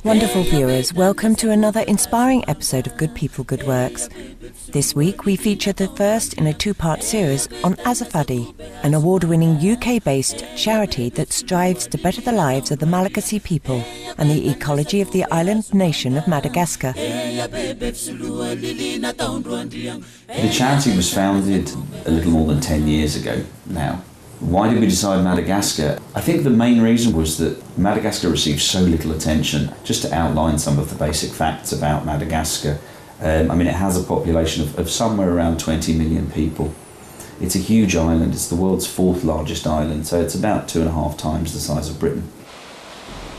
Wonderful viewers, welcome to another inspiring episode of Good People, Good Works. This week we feature the first in a two-part series on Azafady, an award-winning UK-based charity that strives to better the lives of the Malagasy people and the ecology of the island nation of Madagascar. The charity was founded a little more than 10 years ago now. Why did we decide Madagascar? I think the main reason was that Madagascar receives so little attention. Just to outline some of the basic facts about Madagascar, it has a population of somewhere around 20 million people. It's a huge island, it's the world's fourth largest island, so it's about 2.5 times the size of Britain.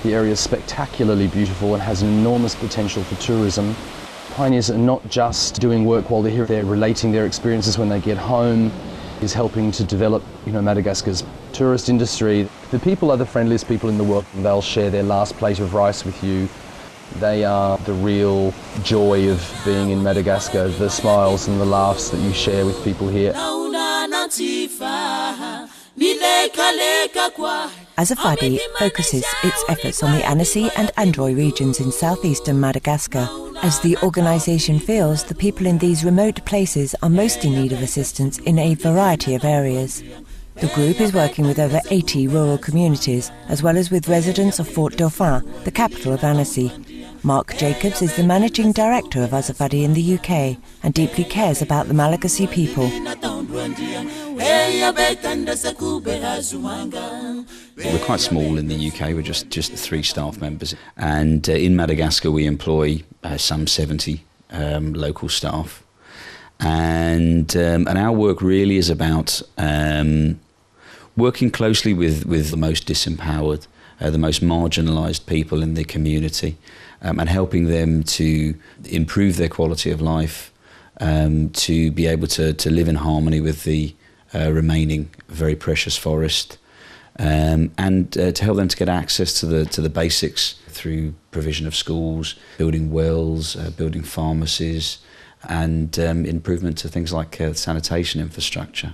The area is spectacularly beautiful and has an enormous potential for tourism. Pioneers are not just doing work while they're here, they're relating their experiences when they get home, is helping to develop Madagascar's tourist industry. The people are the friendliest people in the world. They'll share their last plate of rice with you. They are the real joy of being in Madagascar, the smiles and the laughs that you share with people here. Azafady focuses its efforts on the Annecy and Androy regions in southeastern Madagascar, as the organisation feels the people in these remote places are most in need of assistance in a variety of areas. The group is working with over 80 rural communities, as well as with residents of Fort Dauphin, the capital of Annecy. Mark Jacobs is the managing director of Azafady in the UK and deeply cares about the Malagasy people. We're quite small in the UK, we're just 3 staff members, and in Madagascar we employ some 70 local staff, and our work really is about working closely with the most disempowered, the most marginalised people in the community, and helping them to improve their quality of life, to be able to live in harmony with the remaining very precious forest, and to help them to get access to the basics through provision of schools, building wells, building pharmacies, and improvement to things like sanitation infrastructure.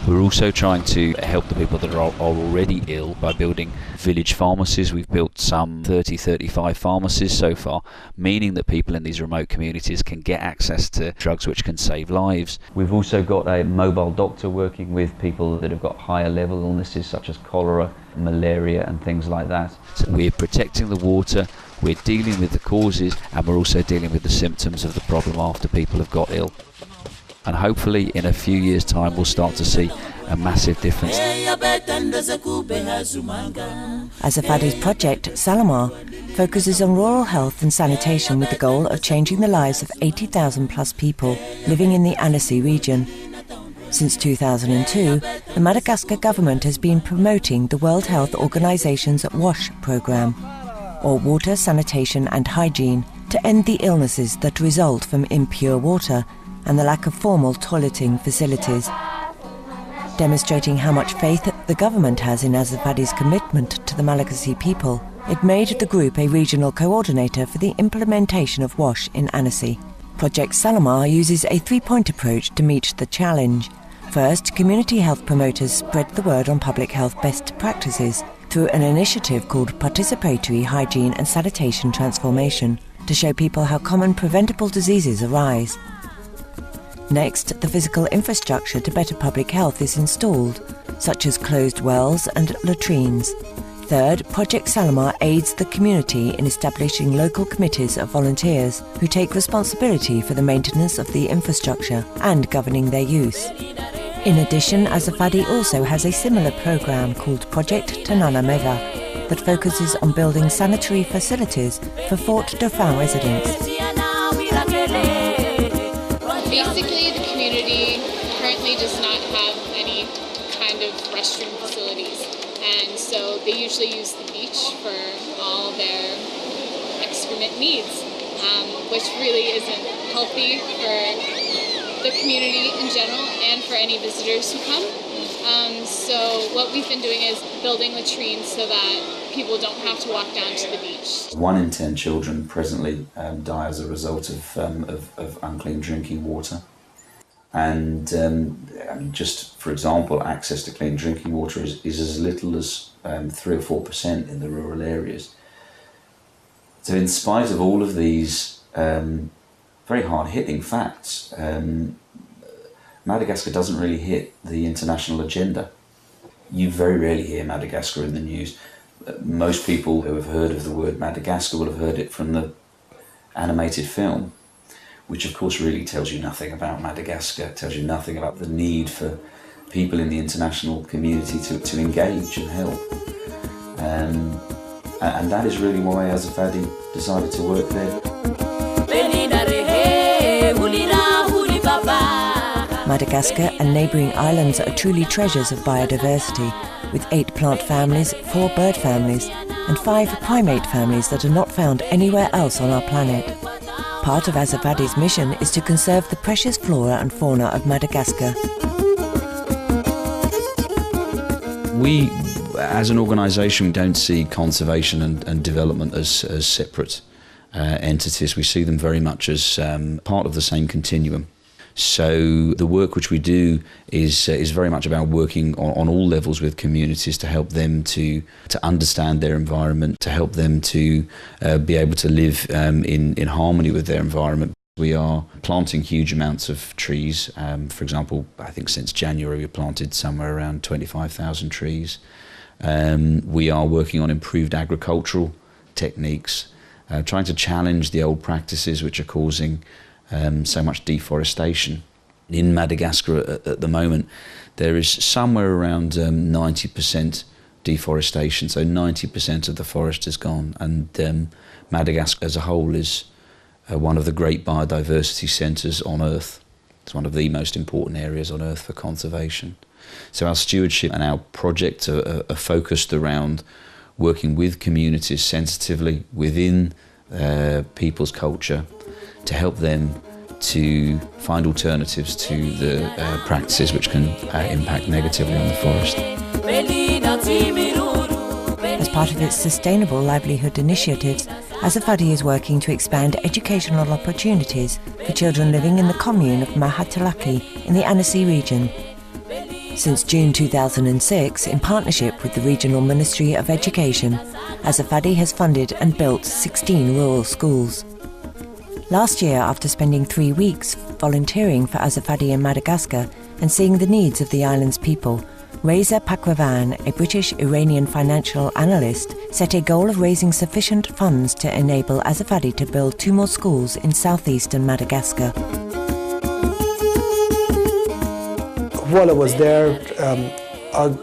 We're also trying to help the people that are already ill by building village pharmacies. We've built some 35 pharmacies so far, meaning that people in these remote communities can get access to drugs which can save lives. We've also got a mobile doctor working with people that have got higher level illnesses such as cholera, malaria and things like that. So we're protecting the water, we're dealing with the causes, and we're also dealing with the symptoms of the problem after people have got ill. And hopefully in a few years' time we'll start to see a massive difference. Azafady's project, Salamar, focuses on rural health and sanitation with the goal of changing the lives of 80,000 plus people living in the Annecy region. Since 2002, the Madagascar government has been promoting the World Health Organization's WASH programme, or Water, Sanitation and Hygiene, to end the illnesses that result from impure water and the lack of formal toileting facilities. Demonstrating how much faith the government has in Azafady's commitment to the Malagasy people, it made the group a regional coordinator for the implementation of WASH in Annecy. Project Salamar uses a 3-point approach to meet the challenge. First, community health promoters spread the word on public health best practices through an initiative called Participatory Hygiene and Sanitation Transformation, to show people how common preventable diseases arise. Next, the physical infrastructure to better public health is installed, such as closed wells and latrines. Third, Project Salamar aids the community in establishing local committees of volunteers who take responsibility for the maintenance of the infrastructure and governing their use. In addition, Azafady also has a similar programme called Project Tanana Meva that focuses on building sanitary facilities for Fort Dauphin residents. Basically, the community currently does not have any kind of restroom facilities, and so they usually use the beach for all their excrement needs, which really isn't healthy for the community in general and for any visitors who come. So what we've been doing is building latrines so that people don't have to walk down to the beach. 1 in 10 children presently die as a result of unclean drinking water. And I mean, just for example, access to clean drinking water is as little as 3 or 4% in the rural areas. So in spite of all of these very hard-hitting facts, Madagascar doesn't really hit the international agenda. You very rarely hear Madagascar in the news. Most people who have heard of the word Madagascar will have heard it from the animated film, which of course really tells you nothing about Madagascar, tells you nothing about the need for people in the international community to engage and help. And that is really why Azafady decided to work there. Madagascar and neighbouring islands are truly treasures of biodiversity, with 8 plant families, 4 bird families, and 5 primate families that are not found anywhere else on our planet. Part of Azafady's mission is to conserve the precious flora and fauna of Madagascar. We, as an organisation, don't see conservation and development as separate entities. We see them very much as part of the same continuum. So the work which we do is very much about working on all levels with communities to help them to understand their environment, to help them to be able to live in harmony with their environment. We are planting huge amounts of trees. For example, I think since January we planted somewhere around 25,000 trees. We are working on improved agricultural techniques, trying to challenge the old practices which are causing so much deforestation. In Madagascar at the moment, there is somewhere around 90% deforestation, so 90% of the forest is gone, and Madagascar as a whole is one of the great biodiversity centres on Earth. It's one of the most important areas on Earth for conservation. So our stewardship and our projects are focused around working with communities sensitively within people's culture, to help them to find alternatives to the practices which can impact negatively on the forest. As part of its sustainable livelihood initiatives, Azafady is working to expand educational opportunities for children living in the commune of Mahatalaki in the Annecy region. Since June 2006, in partnership with the Regional Ministry of Education, Azafady has funded and built 16 rural schools. Last year, after spending 3 weeks volunteering for Azafady in Madagascar and seeing the needs of the island's people, Reza Pakwavan, a British-Iranian financial analyst, set a goal of raising sufficient funds to enable Azafady to build 2 more schools in southeastern Madagascar. While I was there, I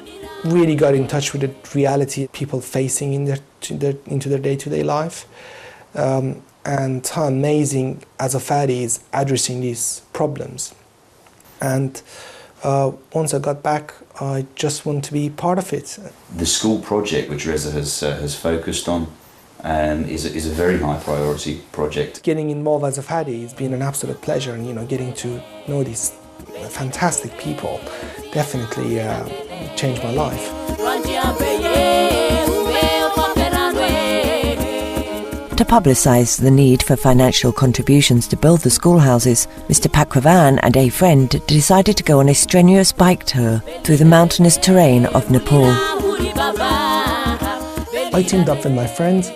really got in touch with the reality people facing into their day-to-day life. And how amazing Azafady is addressing these problems. And once I got back, I just want to be part of it. The school project which Reza has focused on is a very high priority project. Getting involved as Azafady has been an absolute pleasure, and getting to know these fantastic people definitely changed my life. To publicise the need for financial contributions to build the schoolhouses, Mr. Pakwavan and a friend decided to go on a strenuous bike tour through the mountainous terrain of Nepal. I teamed up with my friend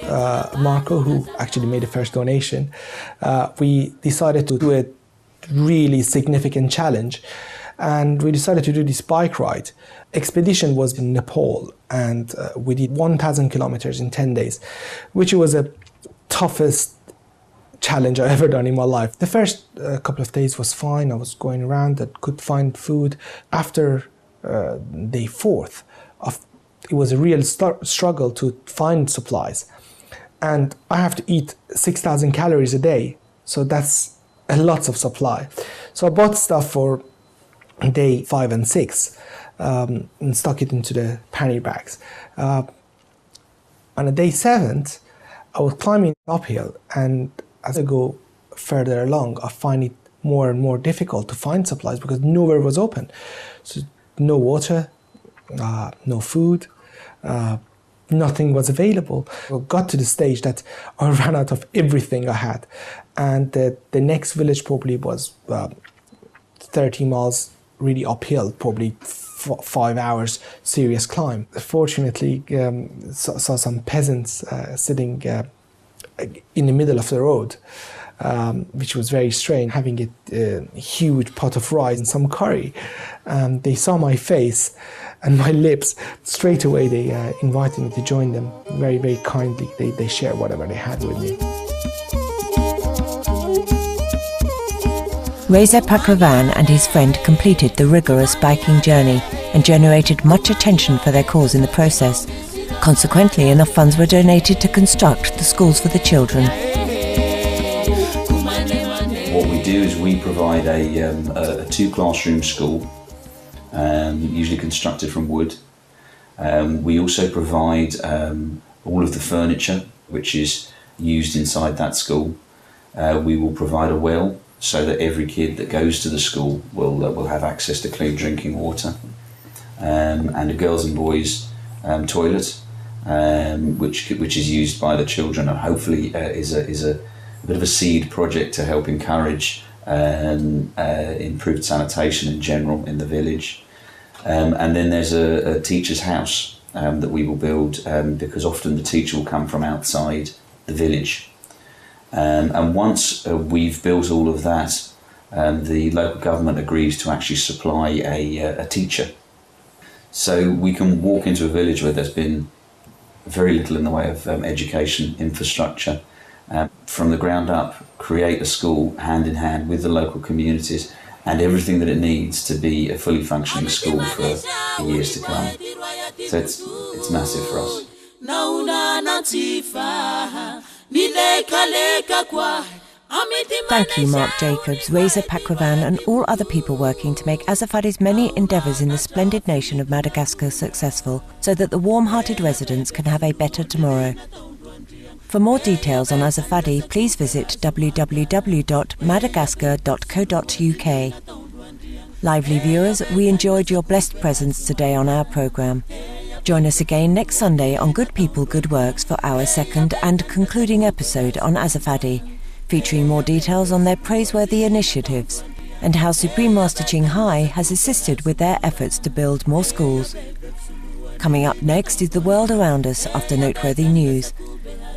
Marco, who actually made the first donation. We decided to do a really significant challenge, and we decided to do this bike ride. Expedition was in Nepal, and we did 1,000 kilometers in 10 days, which was a toughest challenge I've ever done in my life. The first couple of days was fine. I was going around, I could find food. After day 4th, it was a real struggle to find supplies. And I have to eat 6,000 calories a day, so that's a lot of supply. So I bought stuff for day 5 and 6 and stuck it into the pannier bags. On a day 7th, I was climbing uphill, and as I go further along, I find it more and more difficult to find supplies because nowhere was open. So no water, no food, nothing was available. I got to the stage that I ran out of everything I had, and the next village probably was 30 miles really uphill, probably 5 hours serious climb. Fortunately, saw some peasants sitting in the middle of the road, which was very strange, having a huge pot of rice and some curry. They saw my face and my lips. Straight away they invited me to join them. Very, very kindly, they shared whatever they had with me. Reza Pakravan and his friend completed the rigorous biking journey and generated much attention for their cause in the process. Consequently, enough funds were donated to construct the schools for the children. What we do is we provide a two-classroom school, usually constructed from wood. We also provide all of the furniture which is used inside that school. We will provide a well so that every kid that goes to the school will have access to clean drinking water, and a girls and boys toilet, which is used by the children, and hopefully is a bit of a seed project to help encourage improved sanitation in general in the village. And then there's a teacher's house that we will build, because often the teacher will come from outside the village. And once we've built all of that, the local government agrees to actually supply a teacher. So we can walk into a village where there's been very little in the way of education infrastructure, from the ground up, create a school hand in hand with the local communities and everything that it needs to be a fully functioning school for years to come. So it's massive for us. Thank you, Mark Jacobs, Reza Pakravan and all other people working to make Azafady's many endeavours in the splendid nation of Madagascar successful, so that the warm-hearted residents can have a better tomorrow. For more details on Azafady, please visit www.madagascar.co.uk. Lively viewers, we enjoyed your blessed presence today on our programme. Join us again next Sunday on Good People, Good Works for our second and concluding episode on Azafady, featuring more details on their praiseworthy initiatives and how Supreme Master Ching Hai has assisted with their efforts to build more schools. Coming up next is the world around us after noteworthy news.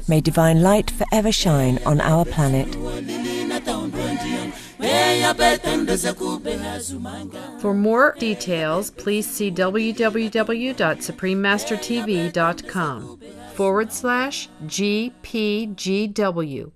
May divine light forever shine on our planet. For more details, please see www.suprememastertv.com/GPGW.